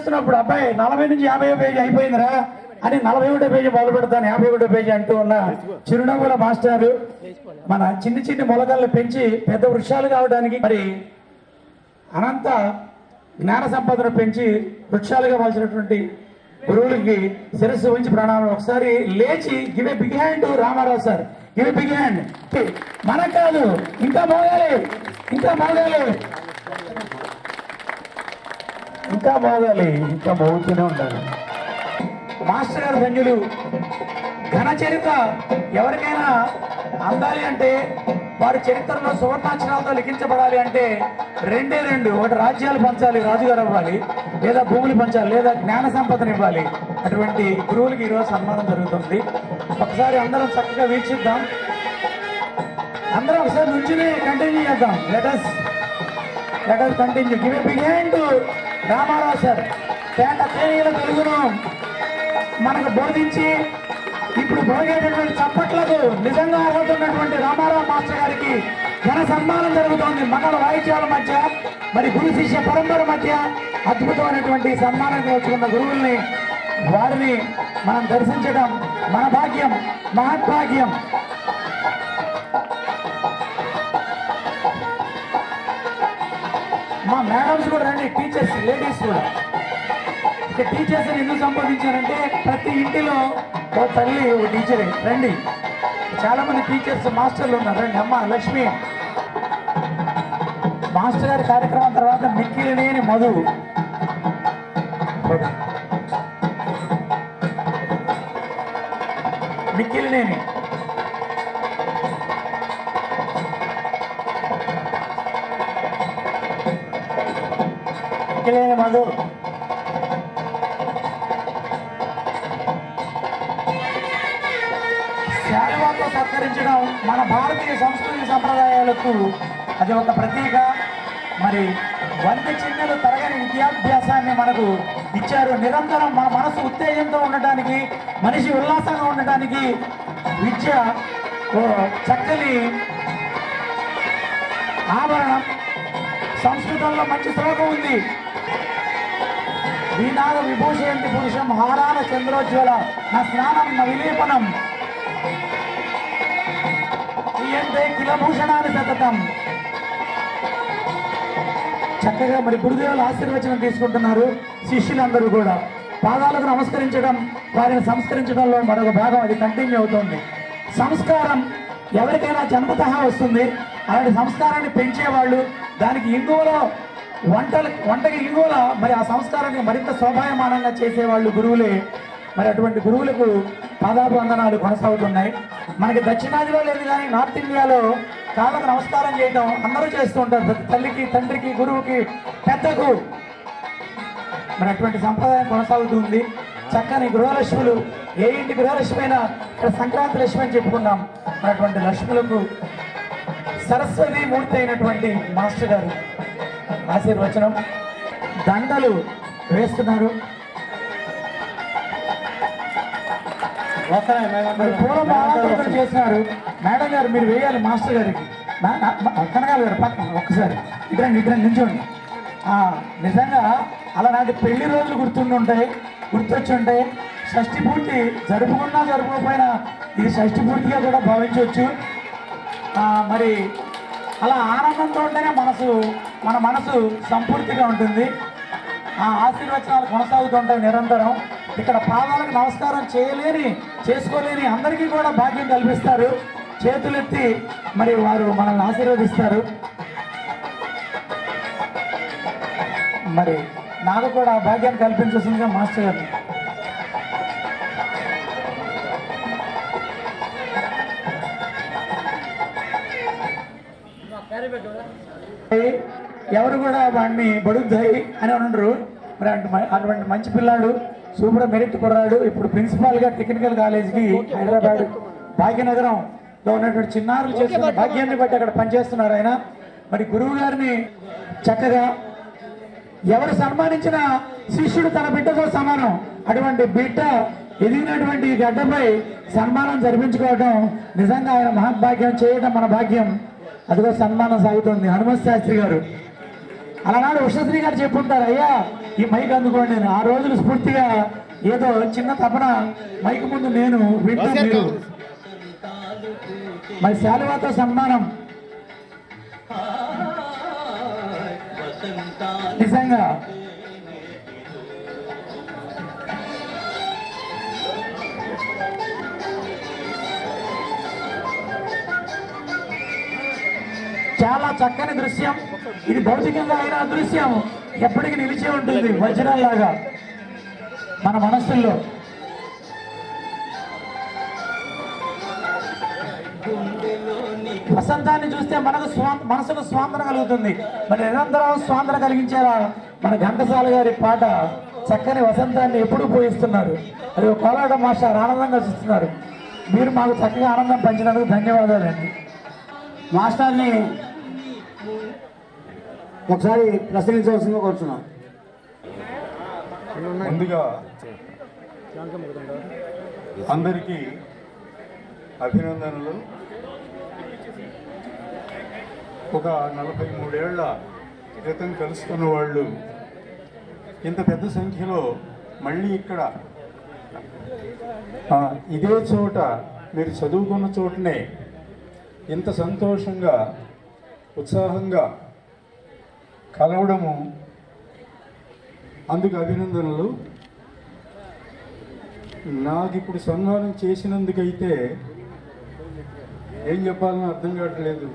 చేస్తున్నప్పుడు అబ్బాయి 40 నుంచి 50 పేజీ అయిపోయిందిరా అని 41 పేజీ మొదలు పెడతాను 51 పేజీ అంటూ ఉన్న చిరునవ్వుల మాస్టారు మన చిన్ని మొలకల్ని పెంచి పెద్ద వృక్షాలు కావడానికి మరి అనంత జ్ఞాన సంపదను పెంచి వృక్షాలుగా మలిచినటువంటి గురువులకి శిరస్సు ఉంచి ప్రణామం. ఒకసారి లేచి give a big hand Ramarao sir, give a big hand. మనకు కాదు, ఇంకా మోగాలి, ఇంకా మోగాలి, ఇంకా మోగాలి, ఇంకా మోగుతూనే ఉండాలి. మాస్టర్ గారు ధన్యులు. ఘన చరిత్ర ఎవరికైనా అందాలి అంటే వారి చరిత్రలో సువర్ణాక్షరాలతో లిఖించబడాలి అంటే రెండే రెండు, ఒకటి రాజ్యాలు పంచాలి, రాజుగారు అవ్వాలి, లేదా భూములు పంచాలి, లేదా జ్ఞాన సంపదను ఇవ్వాలి. అటువంటి గురువులకి ఈరోజు సన్మానం జరుగుతుంది. ఒకసారి అందరం చక్కగా వీక్షిద్దాం. అందరం ఒకసారి నుంచుని కంటిన్యూ చేద్దాం. Let us continue. Give a big hand Ramarao sir. పేట తేనీల తెలుగును మనకు బోధించి ఇప్పుడు బోధేటటువంటి చప్పట్లకు నిజంగా అర్హత ఉన్నటువంటి రామారావు మాస్టర్ గారికి ఘన సన్మానం జరుగుతోంది. మంగళ వాయిద్యాల మధ్య మరి గురు శిష్య పరంపర మధ్య అద్భుతమైనటువంటి సన్మానానికి వచ్చుకున్న గురువుల్ని వారిని మనం దర్శించడం మన భాగ్యం, మహద్భాగ్యం. మా మేడమ్స్ కూడా రండి, టీచర్స్, లేడీస్ కూడా. ఇక టీచర్స్ ఎందుకు సంపాదించారంటే ప్రతి ఇంటిలో ఓ తల్లి ఓ టీచరే. రండి, చాలా మంది టీచర్స్ మాస్టర్లు ఉన్నారు. రండి అమ్మ లక్ష్మి. మాస్టర్ గారి కార్యక్రమం తర్వాత మిక్కిలినేని మధు, మిక్కిలినేని మధు, శాలువాతో సత్కరించడం మన భారతీయ సంస్కృతి సంప్రదాయాలకు అది ఒక ప్రతీక. మరి వంద చిన్నలు తరగని విద్యాభ్యాసాన్ని మనకు ఇచ్చారు. నిరంతరం మన మనసు ఉత్తేజంతో ఉండటానికి, మనిషి ఉల్లాసంగా ఉండటానికి విద్య ఓ చక్కని ఆభరణం. సంస్కృతంలో మంచి శ్లోకం ఉంది, వీణాగ విభూషయంతి పురుషం హారాన చంద్రోజ్వల నా స్నానం నా విలేపనం అంటే కిలభూషణాన్ని సతతం. చక్కగా మరి గురుదేవుల ఆశీర్వచనం తీసుకుంటున్నారు శిష్యులందరూ కూడా. పాదాలకు నమస్కరించడం, వారిని సంస్కరించడంలో మరొక భాగం అది కంటిన్యూ అవుతుంది. సంస్కారం ఎవరికైనా జన్మతః వస్తుంది. అలాంటి సంస్కారాన్ని పెంచేవాళ్ళు, దానికి ఇంగువలో వంటకి ఇంగువల మరి ఆ సంస్కారాన్ని మరింత శోభాయమానంగా చేసేవాళ్ళు గురువులే. మరి అటువంటి గురువులకు పాదాభివందనాలు కొనసాగుతున్నాయి. మనకి దక్షిణాదిలో లేదు కానీ నార్త్ ఇండియాలో కాళ్ళకు నమస్కారం చేయడం అందరూ చేస్తూ ఉంటారు, తల్లికి, తండ్రికి, గురువుకి, పెద్దకు. మరి అటువంటి సంప్రదాయం కొనసాగుతుంది. చక్కని గృహలక్ష్ములు, ఏ ఇంటి గృహలక్ష్మి అయినా ఇక్కడ సంక్రాంతి లక్ష్మి అని చెప్పుకున్నాం. మరి అటువంటి లక్ష్ములకు సరస్వతి మూర్తి అయినటువంటి మాస్టర్ గారు ఆశీర్వచనం. దండలు వేస్తున్నారు. పూల చేస్తున్నారు. మేడం గారు మీరు వేయాలి మాస్టర్ గారికి. కనకాల గారు పక్కన ఒక్కసారి ఇద్దరు నించోండి. నిజంగా అలాంటి పెళ్లి రోజులు గుర్తొచ్చి ఉంటాయి. షష్ఠి పూర్తి జరుపుకున్నా జరుపుకోకపోయినా ఇది షష్ఠి పూర్తిగా కూడా భావించవచ్చు. మరి అలా ఆనందంతో ఉంటేనే మన మనసు సంపూర్తిగా ఉంటుంది. ఆ ఆశీర్వచనాలు కొనసాగుతుంటాయి నిరంతరం. ఇక్కడ పాదాలకు నమస్కారం చేసుకోలేని అందరికీ కూడా భాగ్యం కల్పిస్తారు. చేతులెత్తి మరి వారు మనల్ని ఆశీర్వదిస్తారు. మరి నాకు కూడా భాగ్యాన్ని కల్పించాల్సిందిగా మాస్టర్ గారు. ఎవరు కూడా వాడిని బడుద్దాయి అని అనరు. మరి అటువంటి మంచి పిల్లాడు, సూపర్ మెరిట్ కుర్రాడు. ఇప్పుడు ప్రిన్సిపాల్గా టెక్నికల్ కాలేజీకి హైదరాబాద్ భాగ్యనగరంలో ఉన్నటువంటి చిన్నారులు చేస్తున్న భాగ్యాన్ని బట్టి అక్కడ పనిచేస్తున్నారు ఆయన. మరి గురువు గారిని చక్కగా ఎవరు సన్మానించిన శిష్యుడు తన బిడ్డతో సమానం. అటువంటి బిడ్డ ఎదిగినటువంటి గడ్డపై సన్మానం జరిపించుకోవడం నిజంగా ఆయన మహద్భాగ్యం, చేయడం మన భాగ్యం. అదిగో సన్మానం సాగుతుంది. హనుమంత్ శాస్త్రి గారు అలనాడు ఉషశ్రీ గారు చెప్పుంటారు, అయ్యా ఈ మైక్ అందుకోండి. నేను ఆ రోజులు స్ఫూర్తిగా ఏదో చిన్న తపన మైక్ ముందు నేను వింటాను. మీరు మరి శాలువాతో సన్మానం నిజంగా చాలా చక్కని దృశ్యం. ఇది భౌతికంగా అయిన అదృశ్యం ఎప్పటికీ నిలిచి ఉంటుంది వజ్రాల్లాగా మన మనస్సుల్లో. వసంతాన్ని చూస్తే మనసుకు స్వాంతన కలుగుతుంది. మరి నిరంతరం స్వాంతన కలిగించేలా మన ఘంటసాల గారి పాట చక్కని వసంతాన్ని ఎప్పుడు పోయిస్తున్నారు. అది ఒక కోలాట మాస్టర్ ఆనందంగా చూస్తున్నారు. మీరు మాకు చక్కగా ఆనందం పంచినందుకు ధన్యవాదాలండి. మాస్టర్ని ఒకసారి ప్రశ్నించవలసిందిగా కోరుతున్నాను. ముందుగా అందరికీ అభినందనలు. ఒక 43 ఏళ్ల క్రితం కలుసుకున్న వాళ్ళు ఇంత పెద్ద సంఖ్యలో మళ్ళీ ఇక్కడ ఇదే చోట మీరు చదువుకున్న చోటనే ఇంత సంతోషంగా ఉత్సాహంగా కలవడము, అందుకు అభినందనలు. నాకు ఇప్పుడు సన్మానం చేసినందుకైతే ఏం చెప్పాలని అర్థం కావట్లేదు.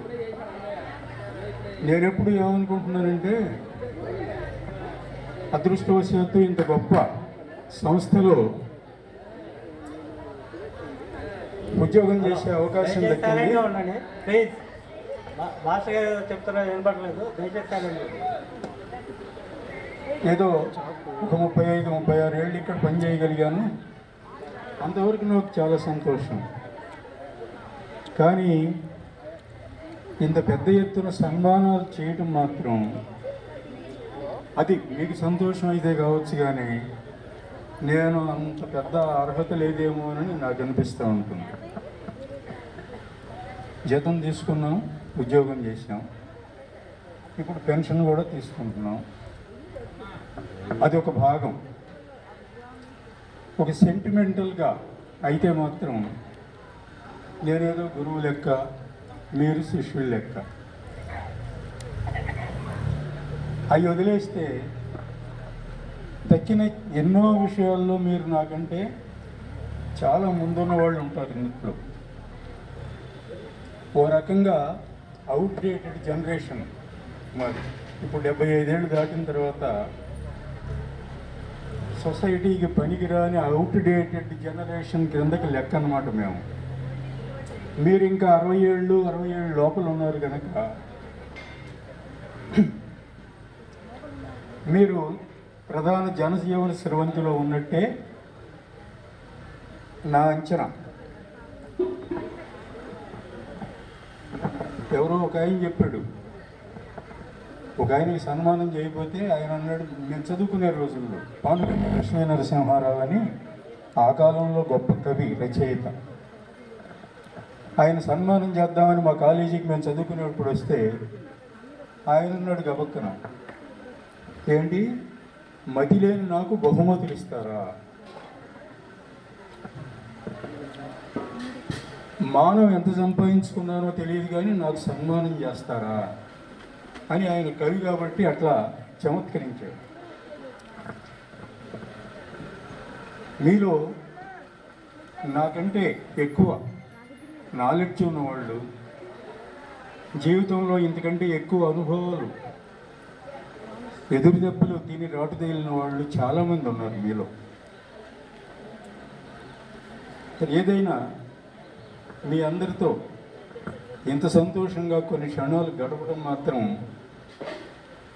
నేనెప్పుడు ఏమనుకుంటున్నానంటే, అదృష్టవశాత్తు ఇంత గొప్ప సంస్థలో ఉద్యోగం చేసే అవకాశం దక్కింది. ఏదో ఒక 35-36 ఏళ్ళు ఇక్కడ పనిచేయగలిగాను. అంతవరకు నాకు చాలా సంతోషం. కానీ ఇంత పెద్ద ఎత్తున సన్మానాలు చేయటం మాత్రం, అది మీకు సంతోషం అయితే కావచ్చు, కానీ నేను అంత పెద్ద అర్హత లేదేమో అని నాకు అనిపిస్తూ ఉంటుంది. జీతం తీసుకున్నాం, ఉద్యోగం చేసాం, ఇప్పుడు పెన్షన్ కూడా తీసుకుంటున్నాం. అది ఒక భాగం. ఒక సెంటిమెంటల్గా అయితే మాత్రం నేనేదో గురువు లెక్క, మీరు శిష్యుల లెక్క. అవి వదిలేస్తే తక్కిన ఎన్నో విషయాల్లో మీరు నాకంటే చాలా ముందున్న వాళ్ళు ఉంటారు. ఇంట్లో ఓ రకంగా అవుట్డేటెడ్ జనరేషన్ మరి. ఇప్పుడు 75 ఏళ్ళు దాటిన తర్వాత సొసైటీకి పనికిరాని అవుట్డేటెడ్ జనరేషన్ కిందకి లెక్క అన్నమాట మేము. మీరు ఇంకా 60 ఏళ్ళు లోపల ఉన్నారు కనుక మీరు ప్రధాన జనజీవన స్రవంతిలో ఉన్నట్టే నా అంచనా. ఎవరో ఒక ఆయన చెప్పాడు, ఒక ఆయనకి సన్మానం చేయకపోతే ఆయన అన్నాడు, మేము చదువుకునే రోజుల్లో పానుగంటి లక్ష్మీ నరసింహారావు అని ఆ కాలంలో గొప్ప కవి, రచయిత, ఆయన సన్మానం చేద్దామని మా కాలేజీకి మేము చదువుకునేప్పుడు వస్తే ఆయన అన్నాడు గబక్కన, ఏంటి మతి లేని నాకు బహుమతులు ఇస్తారా? మానవం ఎంత సంపాదించుకున్నానో తెలియదు కానీ నాకు సన్మానం చేస్తారా అని ఆయన కవి కాబట్టి అట్లా చమత్కరించాడు. మీలో నాకంటే ఎక్కువ నాలెడ్జ్ ఉన్నవాళ్ళు, జీవితంలో ఇంతకంటే ఎక్కువ అనుభవాలు, ఎదురు దెబ్బలు తిని రాటు తేలిన వాళ్ళు చాలామంది ఉన్నారు మీలో. ఏదైనా మీ అందరితో ఇంత సంతోషంగా కొన్ని క్షణాలు గడపడం మాత్రం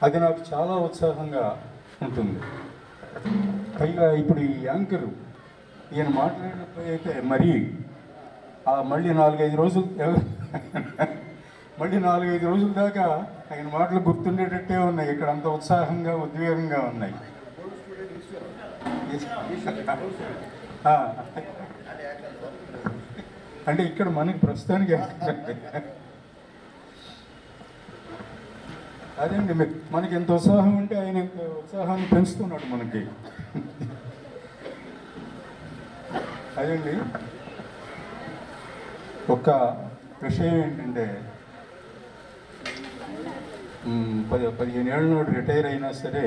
అది నాకు చాలా ఉత్సాహంగా ఉంటుంది. పైగా ఇప్పుడు ఈ యాంకరు ఈయన మాట్లాడినప్పుడు అయితే మళ్ళీ 4-5 రోజులు మళ్ళీ 4-5 రోజుల దాకా ఆయన మాటలు గుర్తుండేటట్టే ఉన్నాయి. ఇక్కడ అంత ఉత్సాహంగా ఉద్వేగంగా ఉన్నాయి. అంటే ఇక్కడ మనకి ప్రస్తుతానికి అదేండి మనకి ఎంత ఉత్సాహం ఉంటే ఆయన ఎంత ఉత్సాహాన్ని పెంచుతున్నాడు మనకి. అదండి ఒక విషయం ఏంటంటే 15 ఏళ్ళ నుండి రిటైర్ అయినా సరే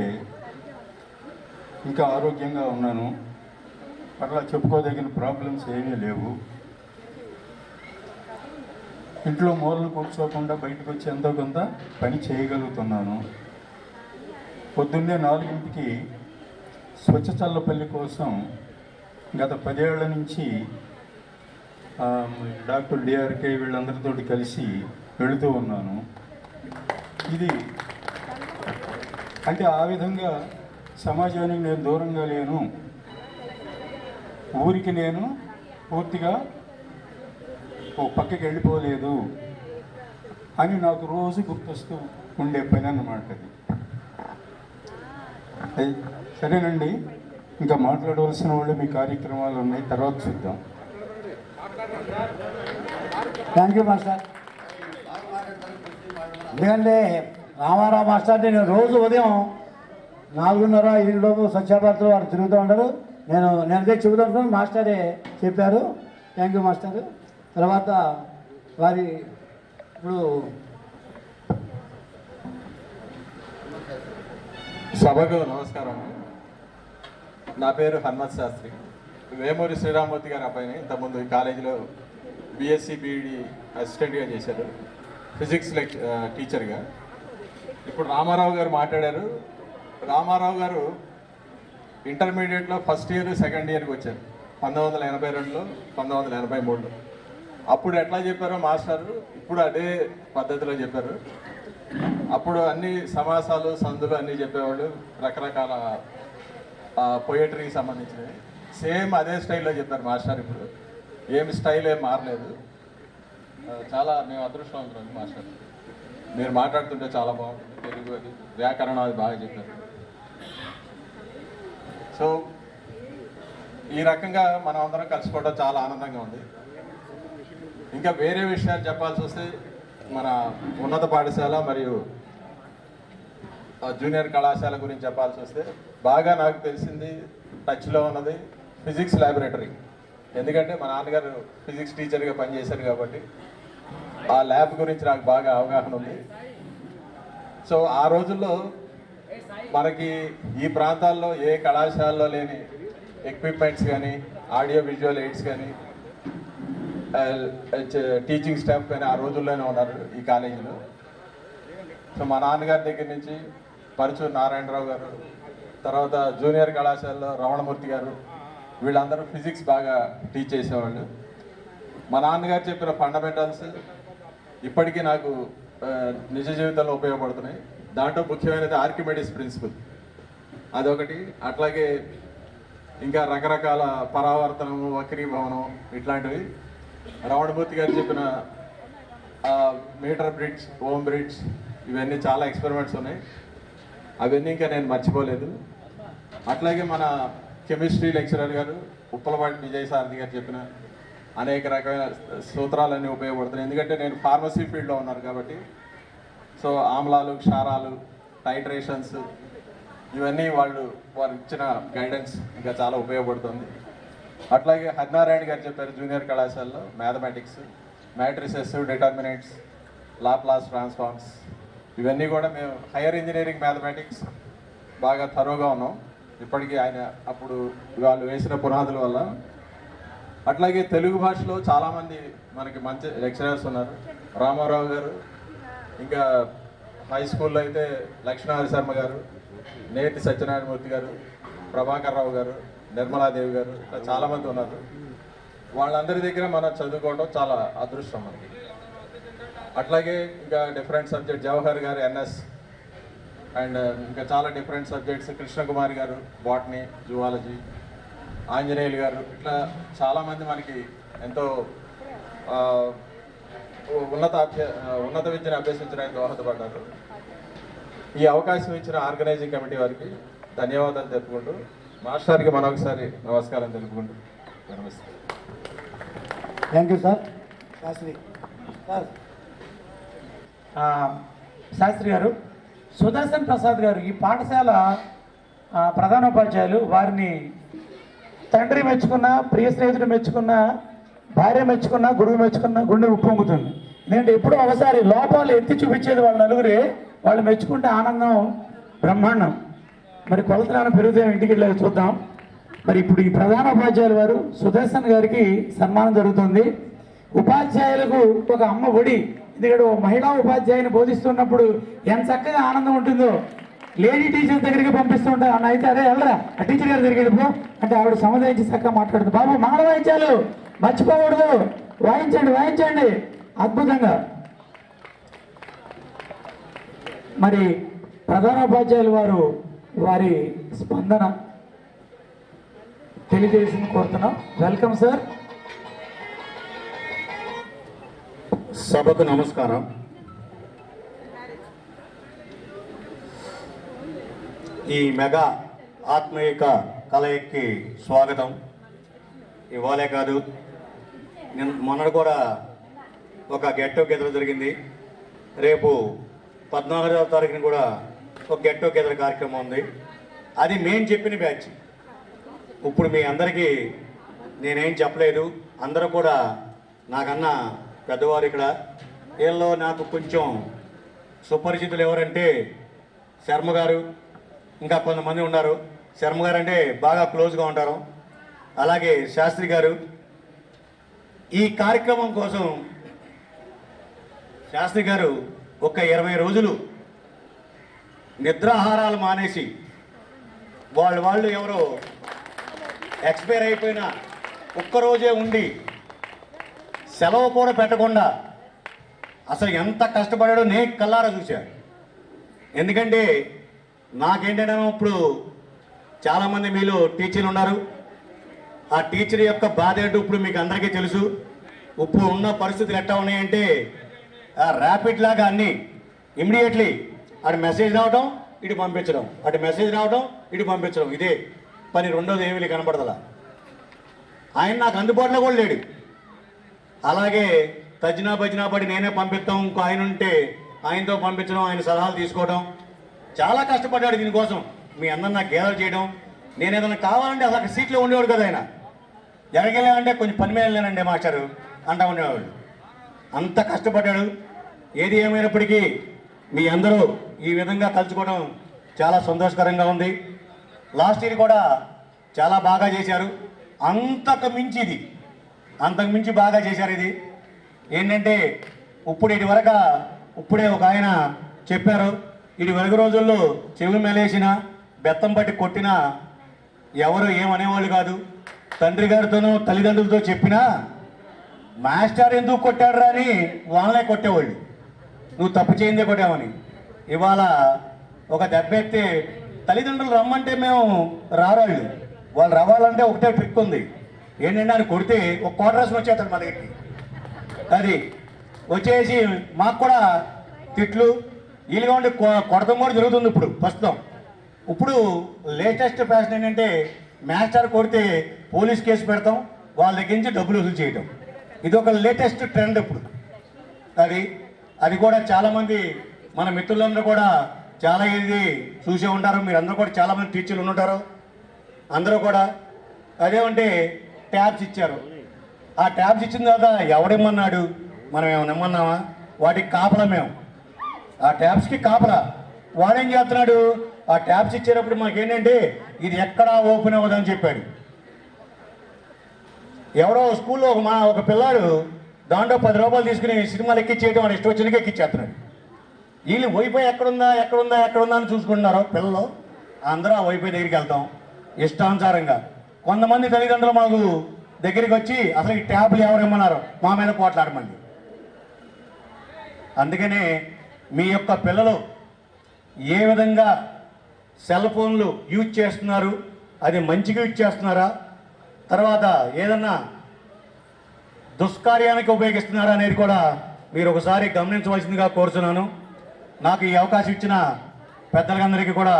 ఇంకా ఆరోగ్యంగా ఉన్నాను. అట్లా చెప్పుకోదగిన ప్రాబ్లమ్స్ ఏమీ లేవు. ఇంట్లో మూలలు కూర్చోకుండా బయటకు వచ్చి ఎంతో కొంత పని చేయగలుగుతున్నాను. పొద్దున్నే 4ంటికి స్వచ్ఛ చల్లపల్లి కోసం గత 10 ఏళ్ల నుంచి డాక్టర్ డిఆర్కే వీళ్ళందరితో కలిసి వెళుతూ ఉన్నాను. ఇది అంటే ఆ విధంగా సమాజానికి నేను దూరంగా లేను, ఊరికి నేను పూర్తిగా ఓ పక్కకి వెళ్ళిపోలేదు అని నాకు రోజు గుర్తొస్తూ ఉండే పని అన్నమాట అది. సరేనండి, ఇంకా మాట్లాడవలసిన వాళ్ళు మీ కార్యక్రమాలు ఉన్నాయి, తర్వాత చూద్దాం. Thank you master. ఎందుకంటే రామారావు మాస్టర్ని నేను రోజు ఉదయం 4:30-5 లోపు స్వచ్ఛభారత్లో వారు తిరుగుతూ ఉంటారు. నేను అదే చెబుతాను, మాస్టరే చెప్పారు. Thank you master. తర్వాత వారి ఇప్పుడు సభకు నమస్కారం. నా పేరు హనుమత్ శాస్త్రి, వేమూరి శ్రీరామూర్తి గారి అబ్బాయిని. ఇంతకుముందు ఈ కాలేజీలో బీఎస్సీ బీఈడి అసిస్టెంట్గా చేశారు, ఫిజిక్స్ టీచర్గా. ఇప్పుడు రామారావు గారు మాట్లాడారు. రామారావు గారు ఇంటర్మీడియట్లో ఫస్ట్ ఇయర్ సెకండ్ ఇయర్కి వచ్చారు 1982లో 1983లో. అప్పుడు ఎట్లా చెప్పారో మాస్టర్ ఇప్పుడు అదే పద్ధతిలో చెప్పారు. అప్పుడు అన్ని సమాసాలు సందులు అన్నీ చెప్పేవాళ్ళు, రకరకాల పొయట్రీకి సంబంధించినవి. సేమ్ అదే స్టైల్లో చెప్పారు మాస్టర్. ఇప్పుడు ఏమి స్టైల్ ఏం మారలేదు. చాలా మేము అదృష్టవంతులం మాస్టర్. మీరు మాట్లాడుతుంటే చాలా బాగుంటుంది. తెలుగు అది వ్యాకరణం అది బాగా చెప్పారు. సో ఈ రకంగా మనం అందరం కలుసుకోవడం చాలా ఆనందంగా ఉంది. ఇంకా వేరే విషయాలు చెప్పాల్సి వస్తే మన ఉన్నత పాఠశాల మరియు జూనియర్ కళాశాల గురించి చెప్పాల్సి వస్తే బాగా నాకు తెలిసింది, టచ్లో ఉన్నది ఫిజిక్స్ ల్యాబొరేటరీ. ఎందుకంటే మా నాన్నగారు ఫిజిక్స్ టీచర్గా పనిచేశారు కాబట్టి ఆ ల్యాబ్ గురించి నాకు బాగా అవగాహన ఉంది. సో ఆ రోజుల్లో మనకి ఈ ప్రాంతాల్లో ఏ కళాశాలలో లేని ఎక్విప్మెంట్స్ కానీ, ఆడియో విజువల్ ఎయిడ్స్ కానీ, టీచింగ్ స్టాఫ్ కానీ ఆ రోజుల్లోనే ఉన్నారు ఈ కాలేజీలో. సో మా నాన్నగారి దగ్గర నుంచి పరుచూరు నారాయణరావు గారు, తర్వాత జూనియర్ కళాశాలలో రమణమూర్తి గారు, వీళ్ళందరూ ఫిజిక్స్ బాగా టీచ్ చేసేవాళ్ళు. మా నాన్నగారు చెప్పిన ఫండమెంటల్స్ ఇప్పటికీ నాకు నిజ జీవితంలో ఉపయోగపడుతున్నాయి. దాంట్లో ముఖ్యమైనది ఆర్కిమెడిస్ ప్రిన్సిపల్, అదొకటి. అట్లాగే ఇంకా రకరకాల పరావర్తనము, వక్రీభవనం, ఇట్లాంటివి. రమణమూర్తి గారు చెప్పిన మీటర్ బ్రిడ్జ్, ఓమ్ బ్రిడ్జ్, ఇవన్నీ చాలా ఎక్స్పెరిమెంట్స్ ఉన్నాయి. అవన్నీ ఇంకా నేను మర్చిపోలేదు. అట్లాగే మన కెమిస్ట్రీ లెక్చరర్ గారు ఉప్పలపాటి విజయసారథి గారు చెప్పిన అనేక రకమైన సూత్రాలన్నీ ఉపయోగపడుతున్నాయి. ఎందుకంటే నేను ఫార్మసీ ఫీల్డ్లో ఉన్నాను కాబట్టి. సో ఆమ్లాలు, క్షారాలు, టైట్రేషన్స్, ఇవన్నీ వారు ఇచ్చిన గైడెన్స్ ఇంకా చాలా ఉపయోగపడుతుంది. అట్లాగే హరినారాయణ గారు చెప్పారు జూనియర్ కళాశాలలో mathematics, matrices, determinants, Laplace transforms, ఇవన్నీ కూడా మేము హైయర్ ఇంజనీరింగ్ మ్యాథమెటిక్స్ బాగా థరోగా ఉన్నాం ఇప్పటికీ ఆయన అప్పుడు వాళ్ళు వేసిన పునాదుల వల్ల. అట్లాగే తెలుగు భాషలో చాలామంది మనకి మంచి లెక్చరర్స్ ఉన్నారు. రామారావు గారు, ఇంకా హై స్కూల్లో అయితే లక్ష్మీనారాయణ శర్మ గారు, నేతి సత్యనారాయణమూర్తి గారు, ప్రభాకర్ రావు గారు, నిర్మలాదేవి గారు, చాలామంది ఉన్నారు. వాళ్ళందరి దగ్గర మనం చదువుకోవడం చాలా అదృష్టం మనకి. అట్లాగే ఇంకా డిఫరెంట్ సబ్జెక్ట్ జవహర్ గారు ఎన్ఎస్, అండ్ ఇంకా చాలా డిఫరెంట్ సబ్జెక్ట్స్ కృష్ణకుమారి గారు బాటనీ, జువాలజీ, ఆంజనేయులు గారు, ఇట్లా చాలామంది మనకి ఎంతో ఉన్నత విద్యను అభ్యసించడానికి దోహదపడ్డారు. ఈ అవకాశం ఇచ్చిన ఆర్గనైజింగ్ కమిటీ వారికి ధన్యవాదాలు తెలుపుకుంటూ, మాస్టర్కి మరొకసారి నమస్కారం తెలుపుకుంటూ నమస్తే. Thank you sir. Shastri sir. Shastri గారు, సుదర్శన్ ప్రసాద్ గారు ఈ పాఠశాల ప్రధానోపాధ్యాయులు. వారిని తండ్రి మెచ్చుకున్న, ప్రియ స్నేహితుడు మెచ్చుకున్న, భార్య మెచ్చుకున్న, గురువు మెచ్చుకున్న గుండె ఉప్పొంగుతుంది. ఎందుకంటే ఎప్పుడూ ఒకసారి లోపాలు ఎత్తి చూపించేది వాళ్ళ నలుగురే. వాళ్ళు మెచ్చుకుంటే ఆనందం బ్రహ్మాండం. మరి కొలతలను పెరుగుతాయి, ఇంటికి వెళ్ళి చూద్దాం. మరి ఇప్పుడు ఈ ప్రధానోపాధ్యాయులు వారు సుదర్శన్ గారికి సన్మానం జరుగుతుంది. ఉపాధ్యాయులకు ఒక అమ్మ ఒడి. ఎందుకంటే ఓ మహిళా ఉపాధ్యాయుని బోధిస్తున్నప్పుడు ఎంత చక్కగా ఆనందం ఉంటుందో. లేడీ టీచర్ దగ్గరికి పంపిస్తూ ఉంటారు. అన్న అయితే అదే వెళ్ళరా ఆ టీచర్ గారి దగ్గరికి వెళ్ళిపో అంటే ఆవిడ సముదాయించి చక్కగా మాట్లాడుతుంది. బాబు మంగళ వాయించాలు మర్చిపోకూడదు, వాయించండి వాయించండి అద్భుతంగా. మరి ప్రధానోపాధ్యాయులు వారు వారి స్పందన తెలియజేసింది కోరుతున్నాం. Welcome sir. సభకు నమస్కారం. ఈ మెగా ఆత్మీయ కలయికి స్వాగతం. ఇవాళే కాదు, మొన్న కూడా ఒక గెట్ టుగెదర్ జరిగింది. రేపు 14వ తారీఖున కూడా ఒక గెట్ టుగెదర్ కార్యక్రమం ఉంది. అది మేము చెప్పిన బ్యాచ్. ఇప్పుడు మీ అందరికీ నేనేం చెప్పలేదు. అందరూ కూడా నాకన్నా పెద్దవారు ఇక్కడ. వీళ్ళలో నాకు కొంచెం సుపరిచితులు ఎవరంటే శర్మ గారు, ఇంకా కొంతమంది ఉన్నారు. శర్మ గారు అంటే బాగా క్లోజ్గా ఉంటారు. అలాగే శాస్త్రి గారు. ఈ కార్యక్రమం కోసం శాస్త్రి గారు ఒక 20 రోజులు నిద్రాహారాలు మానేసి వాళ్ళు ఎవరో ఎక్స్పైర్ అయిపోయిన ఒక్కరోజే ఉండి సెలవు కూడా పెట్టకుండా అసలు ఎంత కష్టపడాడో నేను కల్లారా చూశాను. ఎందుకంటే నాకేంటంటే ఇప్పుడు చాలామంది మీలో టీచర్లు ఉన్నారు. ఆ టీచర్ యొక్క బాధ ఏంటో ఇప్పుడు మీకు అందరికీ తెలుసు. ఇప్పుడు ఉన్న పరిస్థితులు ఎట్లా ఉన్నాయంటే ర్యాపిడ్ లాగా అన్నీ ఇమ్మీడియట్లీ అటు మెసేజ్ రావడం, ఇటు పంపించడం, అటు మెసేజ్ రావడం, ఇటు పంపించడం, ఇదే పని. రెండోది ఏమీ కనపడదలా. ఆయన నాకు అందుబాటులో కూడా లేడు. అలాగే తజ్జినా భజ్జినా పడి నేనే పంపిస్తాం, ఇంకో ఆయన ఉంటే ఆయనతో పంపించడం, ఆయన సలహాలు తీసుకోవడం, చాలా కష్టపడ్డాడు దీనికోసం. మీ అందరు నాకు గేదర్ చేయడం. నేను ఏదైనా కావాలంటే అసలు సీట్లో ఉండేవాడు కదా ఆయన. ఎక్కడికి వెళ్ళాలంటే కొంచెం పని మీద వెళ్ళానండి మాస్టారు అంటా ఉండేవాడు. అంత కష్టపడ్డాడు. ఏది ఏమైనప్పటికీ మీ అందరూ ఈ విధంగా కలుసుకోవడం చాలా సంతోషకరంగా ఉంది. లాస్ట్ ఇయర్ కూడా చాలా బాగా చేశారు. అంతకు మించి బాగా చేశారు. ఇది ఏంటంటే ఇప్పుడే ఒక ఆయన చెప్పారు, ఇది వరకు రోజుల్లో చెవి మెలేసిన బెత్తం పట్టి కొట్టినా ఎవరు ఏమనేవాళ్ళు కాదు. తండ్రి గారితోనూ తల్లిదండ్రులతో చెప్పినా మాస్టర్ ఎందుకు కొట్టాడురా అని వాళ్ళనే కొట్టేవాళ్ళు, నువ్వు తప్పు చేయిందే కొట్టామని. ఇవాళ ఒక దెబ్బ ఎత్తే తల్లిదండ్రులు రమ్మంటే మేము రారాళ్ళు, వాళ్ళు రావాలంటే ఒకటే ట్రిక్ ఉంది. ఏంటంటే ఆయన కొడితే ఒక క్వార్టర్స్ వచ్చేస్తాడు మా దగ్గరికి. అది వచ్చేసి మాకు కూడా తిట్లు వీలుగా ఉండి కొడతం కూడా జరుగుతుంది ఇప్పుడు ప్రస్తుతం. ఇప్పుడు లేటెస్ట్ ఫ్యాషన్ ఏంటంటే మాస్టర్ కొడితే పోలీస్ కేసు పెడతాం, వాళ్ళ దగ్గర నుంచి డబ్బులు వసూలు చేయటం. ఇది ఒక లేటెస్ట్ ట్రెండ్ ఇప్పుడు. అది కూడా చాలామంది మన మిత్రులందరూ కూడా చాలా ఇది చూసే ఉంటారు. మీరు అందరూ కూడా చాలామంది టీచర్లు ఉంటారు. అందరూ కూడా అదేమంటే ట్యాబ్స్ ఇచ్చారు. ఆ ట్యాబ్స్ ఇచ్చిన తర్వాత ఎవడేమన్నాడు, మనం ఏమైనా ఇమ్మన్నామా? వాటికి కాపలా మేము, ఆ ట్యాబ్స్కి కాపలా. వాడేం చేస్తున్నాడు, ఆ ట్యాబ్స్ ఇచ్చేటప్పుడు మాకేంటంటే ఇది ఎక్కడా ఓపెన్ అవ్వదని చెప్పాడు. ఎవరో స్కూల్లో ఒక పిల్లాడు దాంట్లో 10 రూపాయలు తీసుకుని సినిమాలు ఎక్కించేయడం, వాడు ఇష్టం వచ్చినకే ఎక్కిచ్చేస్తున్నాడు. వీళ్ళు వైఫై ఎక్కడుందా అని చూసుకుంటున్నారు పిల్లలు. అందరూ ఆ వైఫై దగ్గరికి వెళ్తాం ఇష్టానుసారంగా. కొంతమంది తల్లిదండ్రులు మాకు దగ్గరికి వచ్చి అసలు ఈ ట్యాబ్లు ఎవరేమన్నారు మా మీద పోట్లాడమండి. అందుకనే మీ యొక్క పిల్లలు ఏ విధంగా సెల్ ఫోన్లు యూజ్ చేస్తున్నారు, అది మంచిగా యూజ్ చేస్తున్నారా, తర్వాత ఏదన్నా దుష్కార్యానికి ఉపయోగిస్తున్నారా అనేది కూడా మీరు ఒకసారి గమనించవలసిందిగా కోరుతున్నాను. నాకు ఈ అవకాశం ఇచ్చిన పెద్దలందరికీ కూడా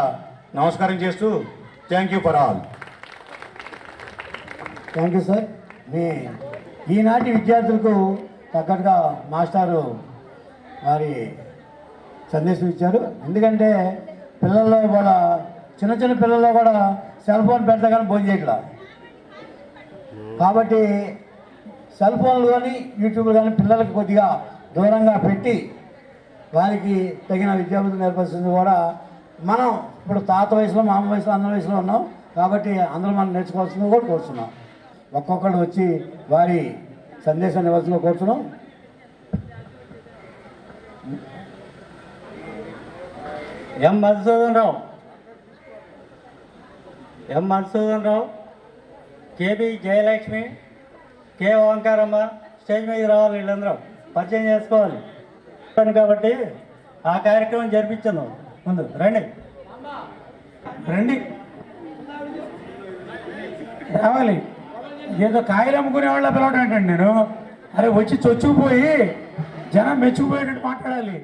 నమస్కారం చేస్తూ thank you for all. Thank you sir. మీ ఈనాటి విద్యార్థులకు తగ్గట్టుగా మాస్టారు మరి సందేశం ఇచ్చారు. ఎందుకంటే పిల్లల్లో వాళ్ళ చిన్న చిన్న పిల్లల్లో కూడా సెల్ ఫోన్ పెడతా కానీ భోజనం చేయట్లా. కాబట్టి సెల్ ఫోన్లు కానీ యూట్యూబ్లు కానీ పిల్లలకి కొద్దిగా దూరంగా పెట్టి వారికి తగిన విద్యాబుద్ధి నేర్పాల్సింది కూడా మనం ఇప్పుడు తాత వయసులో మామ వయసులో అందరి వయసులో ఉన్నాం కాబట్టి అందరూ మనం నేర్చుకోవాల్సింది కూడా కోరుతున్నాం. ఒక్కొక్కరు వచ్చి వారి సందేశాన్ని ఇవ్వాల్సిందిగా కోరుతున్నాం. ఎం మధుసూదన్ రావు, కేబి జయలక్ష్మి, కే ఓంకారమ్మ స్టేజ్ మీద రావాలి. వీళ్ళందరూ పరిచయం చేసుకోవాలి కాబట్టి ఆ కార్యక్రమం జరిపించాను. ముందు రండి రావాలి. ఏదో కాయలు అమ్ముకునే వాళ్ళ పిలవడం ఏంటండి నేను? అరే వచ్చి చొచ్చుకుపోయి జనం మెచ్చుకుపోయేటట్టు మాట్లాడాలి.